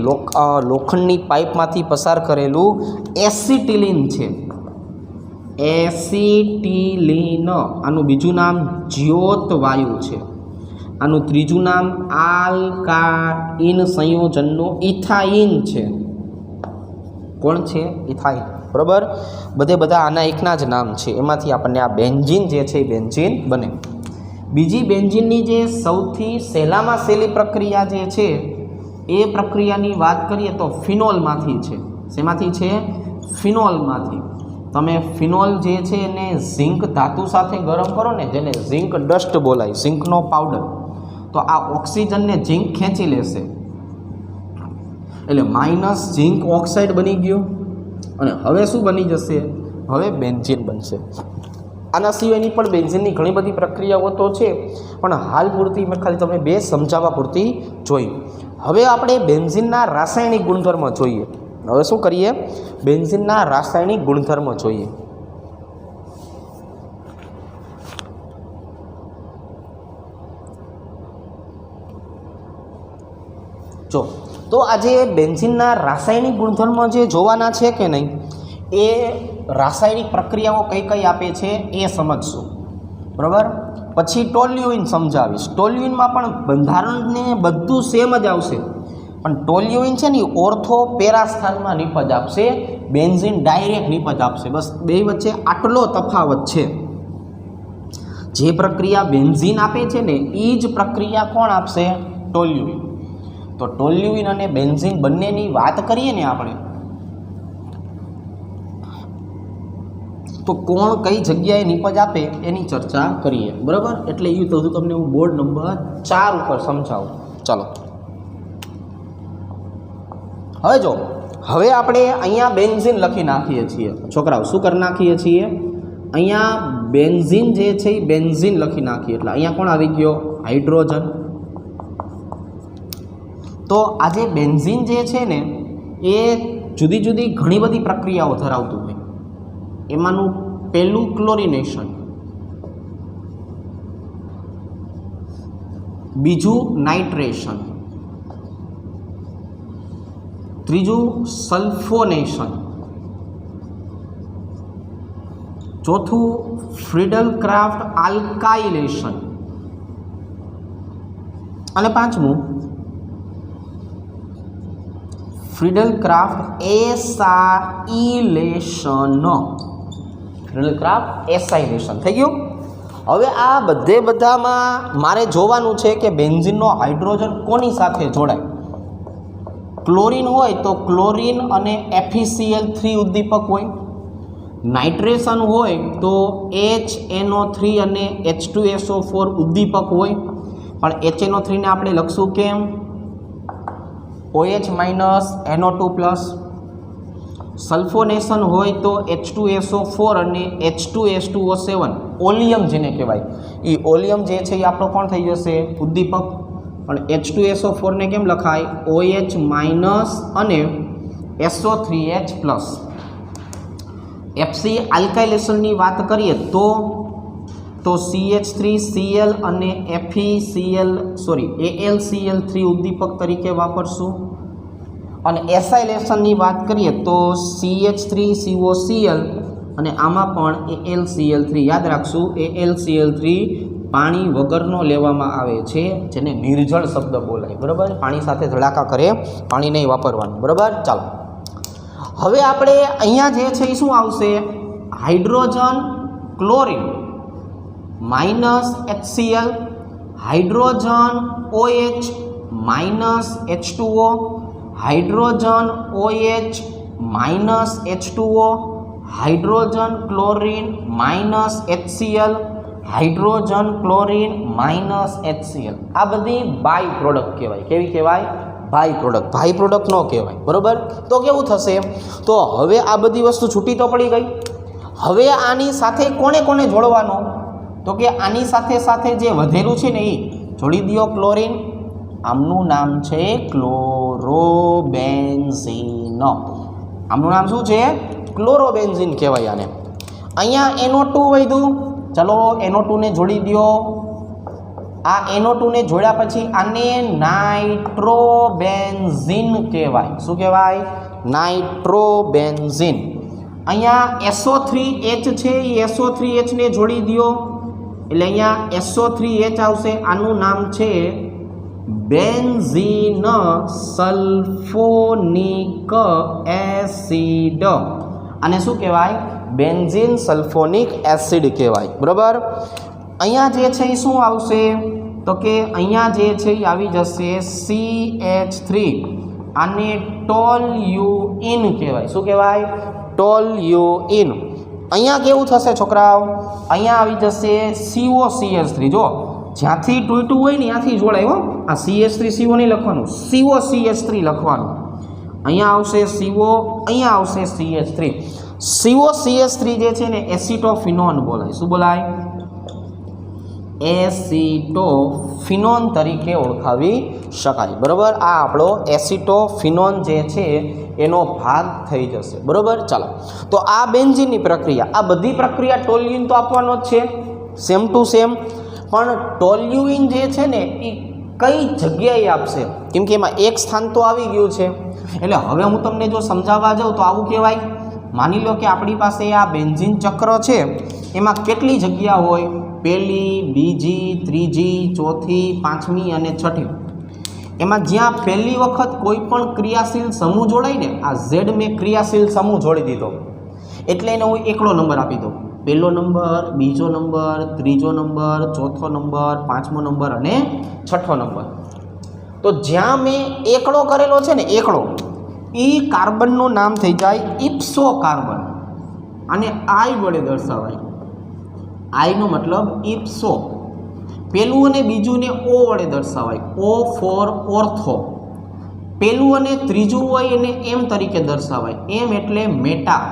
લોખંડની પાઇપમાંથી પસાર કરેલું એસિટિલિન છે, એસિટિલિન. આનું બીજું નામ જ્યોત વાયુ છે, આનું ત્રીજું નામ આલ્કાઇન સંયોજનનું ઇથાઇન છે. કોણ છે? ઇથાઇન, બરાબર. બધા આના એકના જ નામ છે, એમાંથી આપણને આ બેન્ઝીન જે છે એ બેન્ઝીન બને. બીજી બેન્ઝીનની જે સૌથી સહેલામાં સહેલી પ્રક્રિયા જે છે એ પ્રક્રિયાની વાત કરીએ તો ફિનોલમાંથી છે. શેમાંથી છે? ફિનોલમાંથી. તમે ફિનોલ જે છે એને ઝિંક ધાતુ સાથે ગરમ કરો ને, જેને ઝિંક ડસ્ટ બોલાય, ઝિંકનો પાવડર, તો આ ઓક્સિજનને ઝિંક ખેંચી લેશે એટલે માઇનસ ઝિંક ઓક્સાઇડ બની ગયું. અને હવે શું બની જશે? હવે બેન્ઝીન બનશે. આના સિવાયની પણ બેન્ઝીનની ઘણી બધી પ્રક્રિયાઓ તો છે, પણ હાલ પૂરતી મેં ખાલી તમને બે સમજાવવા પૂરતી જોઈ. હવે આપણે બેન્ઝીનના રાસાયણિક ગુણધર્મ જોઈએ. હવે શું કરીએ? બેન્ઝીનના રાસાયણિક ગુણધર્મ જોઈએ. જો તો આજે બેન્ઝીનના રાસાયણિક ગુણધર્મ જે જોવાના છે કે નહીં, એ રાસાયણિક પ્રક્રિયાઓ કઈ કઈ આપે છે એ સમજશું, બરાબર. પછી ટોલ્યુઇન સમજાવીશ. ટોલ્યુઇનમાં પણ બંધારણને બધું સેમ જ આવશે, પણ ટોલ્યુઇન છે ને ઓર્થો પેરા સ્થાનમાં નિપજ આપશે, બેન્ઝીન ડાયરેક્ટ નિપજ આપશે. બસ બે વચ્ચે આટલો તફાવત છે. જે પ્રક્રિયા બેન્ઝીન આપે છે ને એ જ પ્રક્રિયા કોણ આપશે? ટોલ્યુઇન. તો ટોલ્યુઇન અને બેન્ઝીન બંનેની વાત કરીએ ને આપણે, તો કોણ કઈ જગ્યાએ નિપજ આપે એની ચર્ચા કરીએ, બરાબર. એટલે એ તો તમને હું બોર્ડ નંબર 4 ઉપર સમજાવું. ચાલો હવે જો, હવે આપણે અહીંયા બેન્ઝીન લખી નાખીએ છીએ છોકરાઓ. શું કરી નાખીએ છીએ? અહીંયા બેન્ઝીન જે છે એ બેન્ઝીન લખી નાખીએ. એટલે અહીંયા કોણ આવી ગયો? હાઇડ્રોજન. તો આ જે બેન્ઝીન જે છે ને એ જુદી જુદી ઘણી બધી પ્રક્રિયાઓ ધરાવતું હોય. એમાંનું પહેલું ક્લોરિનેશન, બીજું નાઇટ્રેશન, ત્રીજું સલ્ફોનેશન, ચોથું ફ્રીડલ-ક્રાફ્ટ આલ્કાઇલેશન અને પાંચમું ફ્રીડલ-ક્રાફ્ટ એસાઇલેશન. ફ્રીડલ-ક્રાફ્ટ એસાઇલેશન થઈ ગયું. હવે આ બધામાં મારે જોવાનું છે કે બેન્ઝીનનો હાઇડ્રોજન કોની સાથે જોડાય. ક્લોરીન હોય તો ક્લોરીન અને FeCl3 ઉદ્દીપક હોય. નાઇટ્રેશન હોય તો HNO3 અને H2SO4 ઉદ્દીપક હોય. પણ HNO3 ને આપણે લખશું કેમ? OH NO2+. સલ્ફોનેશન હોય તો H2SO4 અને H2S2O7 ઓલિયમ જેને કહેવાય, એ ઓલિયમ જે છે એ આપણો કોણ થઈ જશે? ઉદ્દીપક. પણ H2SO4 ને કેમ લખાય? OH- અને SO3H+. FC આલ્કાઇલેશનની વાત કરીએ તો CH3Cl અને AlCl3 ઉદ્દીપક તરીકે વાપરશું. અને એસાઇલેશનની વાત કરીએ તો CH3COCl અને આમાં પણ AlCl3. યાદ રાખશું, AlCl3 પાણી વગરનો લેવામાં આવે છે, જેને નિર્જળ શબ્દ બોલાય, બરાબર. પાણી સાથે ધડાકા કરે, પાણી નહીં વાપરવાનું, બરાબર. ચાલો હવે આપણે અહીંયા જે છે એ શું આવશે? Hydrogen chlorine minus HCl, hydrogen OH minus H2O, hydrogen OH minus H2O, hydrogen chlorine minus HCl, hydrogen chlorine minus HCl. આ બધી બાય પ્રોડક્ટ કહેવાય. કેવી કહેવાય? By product. બાય પ્રોડક્ટ ન કહેવાય. બરોબર? તો કેવું થશે? તો હવે આ બધી વસ્તુ છૂટી તો પડી ગઈ. હવે આની સાથે કોને કોને જોડવાનો? તો કે આની સાથે સાથે જે વધેલું છે ને એ જોડી દો ક્લોરીન. આમનું નામ છે ક્લોરોબેન્ઝીન. આમનું નામ શું છે? ક્લોરોબેન્ઝીન કહેવાય આને. અહીંયા NO2 વધ્યું. ચલો NO2 ને જોડી દો. આ NO2 ને જોડ્યા પછી આને નાઇટ્રોબેન્ઝીન કહેવાય. શું કહેવાય? નાઇટ્રોબેન્ઝીન. અહીંયા SO3H છે એ SO3H ને જોડી દો એટલે અહીંયા SO3H આવશે. આનું નામ છે બેન્ઝીન સલ્ફોનિક એસિડ. આને શું કહેવાય? બેન્ઝીન સલ્ફોનિક એસિડ કહેવાય. બરાબર? અહીંયા જે છે એ શું આવશે? તો કે અહીંયા જે છે એ આવી જશે CH3. આને ટોલ્યુઇન કહેવાય. શું કહેવાય? ટોલ્યુઇન. અહીંયા કેવું થશે છોકરાઓ? અહીંયા આવી જશે COCH3. જો જ્યાંથી તૂટ્યું હોય ને ત્યાંથી જોડાય. હો, આ CH3 CO નહીં લખવાનું, COCH3 લખવાનું. અહીંયા આવશે CO, અહીંયા આવશે CH3. COCH3 જે છે ને એસિટોફિનોન બોલાય. શું બોલાય? એસિટોફિનોન તરીકે ઓળખાવી શકાય. બરાબર? આ આપણો એસિટોફિનોન જે છે એનો ભાગ થઈ જશે. બરાબર? ચાલો, તો આ બેન્ઝીનની પ્રક્રિયા, આ બધી પ્રક્રિયા ટોલ્યુઇન તો આપવાનો જ છે, સેમ ટુ સેમ. પણ ટોલ્યુઇન જે છે ને એ કઈ જગ્યાએ આપશે? કેમ કે એમાં એક સ્થાન તો આવી ગયું છે. એટલે હવે હું તમને જો સમજાવવા જાઉં તો આવું કહેવાય. માની લો કે આપણી પાસે આ બેન્ઝીન ચક્ર છે, એમાં કેટલી જગ્યા હોય? પહેલી, બીજી, ત્રીજી, ચોથી, પાંચમી અને છઠ્ઠી. એમાં જ્યાં પહેલી વખત કોઈ પણ ક્રિયાશીલ સમૂહ જોડાય ને, આ Z મેં ક્રિયાશીલ સમૂહ જોડી દીધો એટલે એને હું એકડો નંબર આપી દઉં. પહેલો નંબર, બીજો નંબર, ત્રીજો નંબર, ચોથો નંબર, પાંચમો નંબર અને છઠ્ઠો નંબર. તો જ્યાં મેં એકડો કરેલો છે ને, એકડો, એ કાર્બનનું નામ થઈ જાય ઇપ્સો કાર્બન. અને I વડે દર્શાવાય. I નો મતલબ ઇપ્સો. પહેલું અને બીજું ને O વડે દર્શાવાય. O for ortho. પહેલું અને ત્રીજું હોય એને M તરીકે દર્શાવાય. M એટલે મેટા.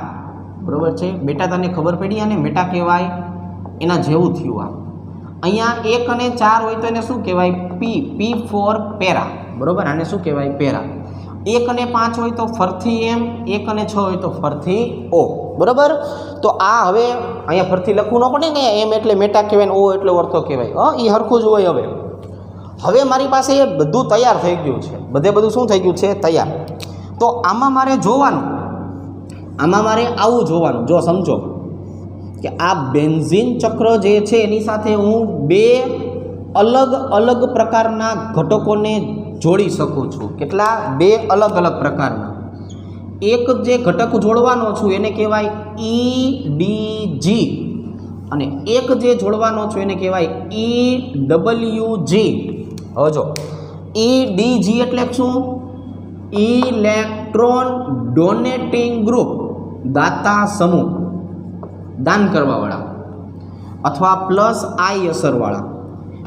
બરાબર છે? મેટા તને ખબર પડી? અને મેટા કહેવાય. એના જેવું થયું આ. અહીંયા 1 અને 4 હોય તો એને શું કહેવાય? P. P for para. બરાબર? આને શું કહેવાય? પેરા. 1 અને 5 હોય તો ફરથી M, 1 અને 6 હોય તો ફરથી O. બરાબર? તો આ હવે અહીંયા ફરથી લખવું ન પડે ને. M એટલે મેટા કહેવાય ને O એટલે ઓર્થો કહેવાય. એ હરખું જ હોય. હવે મારી પાસે એ બધું તૈયાર થઈ ગયું છે. બધું શું થઈ ગયું છે? તૈયાર. તો આમાં મારે જોવાનું, આમાં મારે આવું જોવાનું. જો સમજો કે આ બેન્ઝીન ચક્ર જે છે એની સાથે હું બે અલગ અલગ પ્રકારના ઘટકોને જોડી શકું છું. કેટલા? બે અલગ અલગ પ્રકારના. એક જે ઘટક જોડવાનો છું એને કહેવાય EDG, અને એક જે જોડવાનો છું એને કહેવાય EWG. હવે જો EDG એટલે શું? ઇલેક્ટ્રોન ડોનેટિંગ ગ્રુપ, દાતા સમૂહ, દાન કરવાવાળા અથવા પ્લસ I અસરવાળા.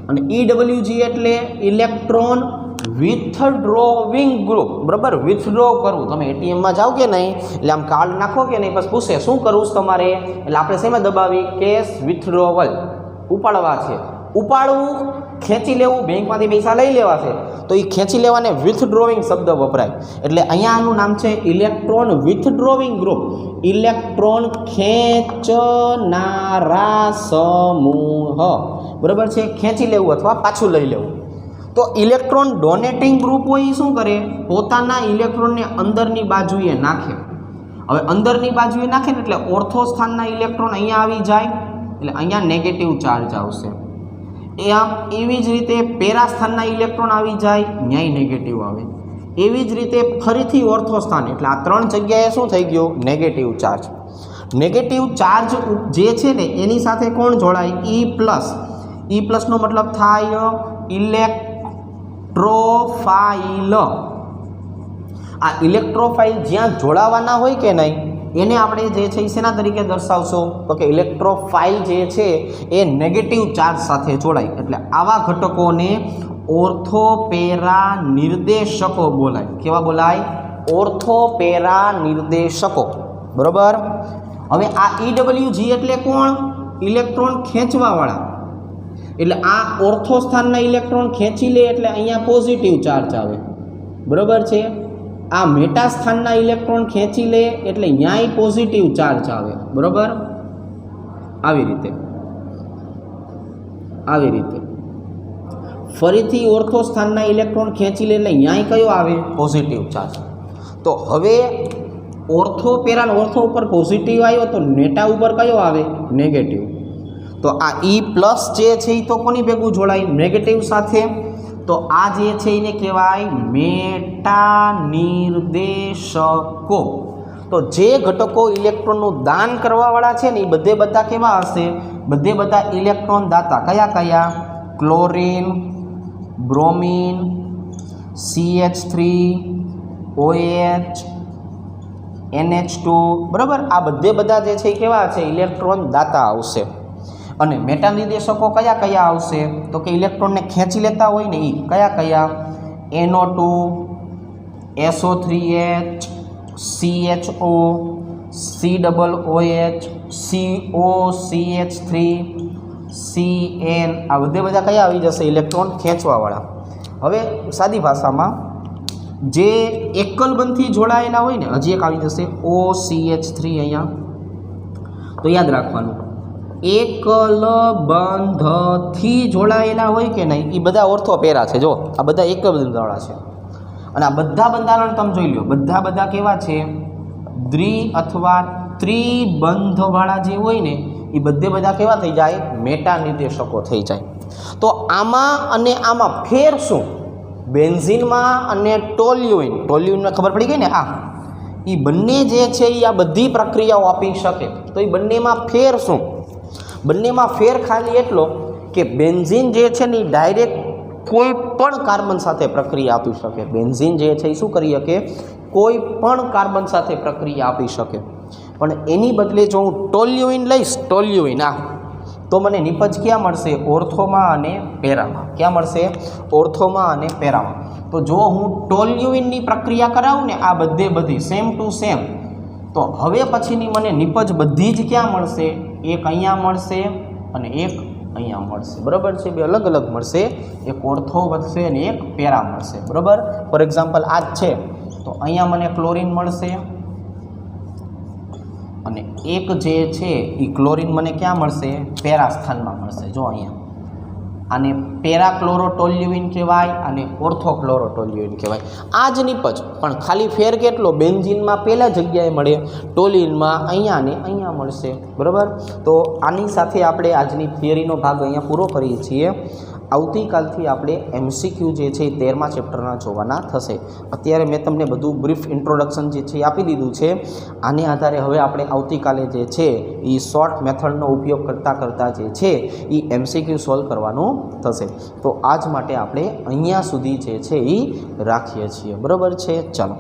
અને EWG એટલે ઇલેક્ટ્રોન વિથડ્રોવિંગ ગ્રુપ. બરાબર? વિથડ્રો કરવું. તમે ATMમાં જાઓ કે નહીં એટલે આમ કાર્ડ નાખો કે નહીં, પછી પૂછે શું કરવું છે તમારે, એટલે આપણે શેમાં દબાવી? કેશ વિથડ્રોવલ. ઉપાડવા છે. ઉપાડવું, ખેંચી લેવું, બેંકમાંથી પૈસા લઈ લેવા છે તો એ ખેંચી લેવાને વિથડ્રોવિંગ શબ્દ વપરાય. એટલે અહીંયા આનું નામ છે ઇલેક્ટ્રોન વિથડ્રોવિંગ ગ્રુપ. ઇલેક્ટ્રોન ખેંચનારા સમૂહ. બરાબર છે? ખેંચી લેવું અથવા પાછું લઈ લેવું. તો ઇલેક્ટ્રોન ડોનેટિંગ ગ્રુપ હોય એ શું કરે? પોતાના ઇલેક્ટ્રોનને અંદરની બાજુએ નાખે. હવે અંદરની બાજુએ નાખે ને એટલે ઓર્થો સ્થાનના ઇલેક્ટ્રોન અહીંયા આવી જાય એટલે અહીંયા નેગેટિવ ચાર્જ આવશે. એવી જ રીતે પેરા સ્થાનના ઇલેક્ટ્રોન આવી જાય, ન્યાય નેગેટિવ આવે. એવી જ રીતે ફરીથી ઓર્થો સ્થાન, એટલે આ ત્રણ જગ્યાએ શું થઈ ગયું? Negative charge. નેગેટિવ ચાર્જ જે છે ને એની સાથે કોણ જોડાય? ઈ પ્લસનો મતલબ થાય ઇલેક્ટ્રોફાઇલ. આ ઇલેક્ટ્રોફાઇલ જ્યાં જોડાવાના હોય કે નહીં એને આપણે જે છે એ શેના તરીકે દર્શાવશો? તો કે ઇલેક્ટ્રોફાઇલ જે છે એ નેગેટિવ ચાર્જ સાથે જોડાય. એટલે આવા ઘટકોને ઓર્થોપેરા નિર્દેશકો બોલાય. કેવા બોલાય? ઓર્થોપેરા નિર્દેશકો. બરોબર. હવે આ EWG એટલે કોણ? ઇલેક્ટ્રોન ખેંચવાવાળા. એટલે આ ઓર્થો સ્થાનના ઇલેક્ટ્રોન ખેંચી લે એટલે અહીંયા પોઝિટિવ ચાર્જ આવે. બરોબર છે. આ મેટા સ્થાનના ઇલેક્ટ્રોન ખેંચી લે એટલે ન્યાય પોઝિટિવ ચાર્જ આવે. બરોબર. આવી રીતે ફરીથી ઓર્થો સ્થાનના ઇલેક્ટ્રોન ખેંચી લે એટલે ન્યાય કયો આવે? Positive charge. તો હવે ઓર્થોપેરા ઓર્થો ઉપર પોઝિટિવ આવ્યો તો મેટા ઉપર કયો આવે? નેગેટિવ. તો આ ઈ પ્લસ જે છે એ તો કોની ભેગું જોડાય? નેગેટિવ સાથે. તો આ જે છે એને કહેવાય મેટા નિર્દેશકો. તો જે ઘટકો ઇલેક્ટ્રોનનું દાન કરવાવાળા છે ને એ બધે બધા કેવા હશે? બધે બધા ઇલેક્ટ્રોન દાતા. કયા? Chlorine, bromine, CH3, OH, NH2. બરાબર. આ બધે બધા જે છે એ કેવા છે? ઇલેક્ટ્રોન દાતા આવશે. અને મેટા નિર્દેશકો કયા આવશે? તો કે ઇલેક્ટ્રોનને ખેંચી લેતા હોય ને એ કયા? NO2, SO3H, CHO, COOH, COCH3, CN. આ બધે બધા કયા આવી જશે? ઇલેક્ટ્રોન ખેંચવાવાળા. હવે સાદી ભાષામાં જે એકલ બંધથી જોડાયેલા હોય ને, હજી એક આવી જશે OCH3 અહીંયા. તો યાદ રાખવાનું, એકલ બંધથી જોડાયેલા હોય કે નહીં એ બધા ઓર્થોપેરા છે. જો આ બધા એકલ બંધવાળા છે. અને આ બધા બંધારણ તમે જોઈ લો, બધા કેવા છે? દ્વિ અથવા ત્રિબંધવાળા જે હોય ને એ બધે બધા કેવા થઈ જાય? મેટા નિર્દેશકો થઈ જાય. તો આમાં અને આમાં ફેર શું? બેન્ઝીનમાં અને ટોલ્યુઇનને ખબર પડી ગઈ ને. એ બંને જે છે એ આ બધી પ્રક્રિયાઓ આપી શકે. તો એ બંનેમાં ફેર શું? બંનેમાં ફેર ખાલી એટલો કે બેન્ઝીન જે છે ને એ ડાયરેક્ટ કોઈ પણ કાર્બન સાથે પ્રક્રિયા આપી શકે. બેન્ઝીન જે છે એ શું કરી શકે? કોઈ પણ કાર્બન સાથે પ્રક્રિયા આપી શકે. પણ એની બદલે જો હું ટોલ્યુઇન લઈશ, તો મને નિપજ ક્યાં મળશે? ઓર્થોમાં અને પેરામાં. ક્યાં મળશે? ઓર્થોમાં અને પેરામાં. તો જો હું ટોલ્યુઇનની પ્રક્રિયા કરાવું ને આ બધી સેમ ટુ સેમ, તો હવે પછીની મને નિપજ બધી જ ક્યાં મળશે? એક અહીંયા મળશે અને એક અહીંયા મળશે. બરાબર છે. બે અલગ અલગ મળશે. એક ઓર્થો વધશે અને એક પેરા મળશે. બરાબર. ફોર એક્ઝામ્પલ આ જ છે તો અહીંયા મને ક્લોરીન મળશે અને એક જે છે એ ક્લોરીન મને ક્યાં મળશે? પેરા સ્થાનમાં મળશે. જો અહીંયા આને પેરાક્લોરોટોલ્યુઇન કહેવાય અને ઓર્થોક્લોરોટોલ્યુઇન કહેવાય. આ જ નિપજ, પણ ખાલી ફેર કેટલો? બેન્ઝીનમાં પહેલા જગ્યાએ મળે, ટોલ્યુઇનમાં અહીંયા ને અહીંયા મળશે. બરાબર. તો આની સાથે આપણે આજની થિયરીનો ભાગ અહીંયા પૂરો કરીએ છીએ. આવતીકાલથી આપણે MCQ જે છે એ 13મા ચેપ્ટરના જોવાના થશે. અત્યારે મેં તમને બધું બ્રીફ ઇન્ટ્રોડક્શન જે છે એ આપી દીધું છે. આને આધારે હવે આપણે આવતીકાલે જે છે એ શોર્ટ મેથડનો ઉપયોગ કરતાં જે છે એ MCQ સોલ્વ કરવાનું થશે. તો આજ માટે આપણે અહીંયા સુધી જે છે એ રાખીએ છીએ. બરાબર છે. ચાલો.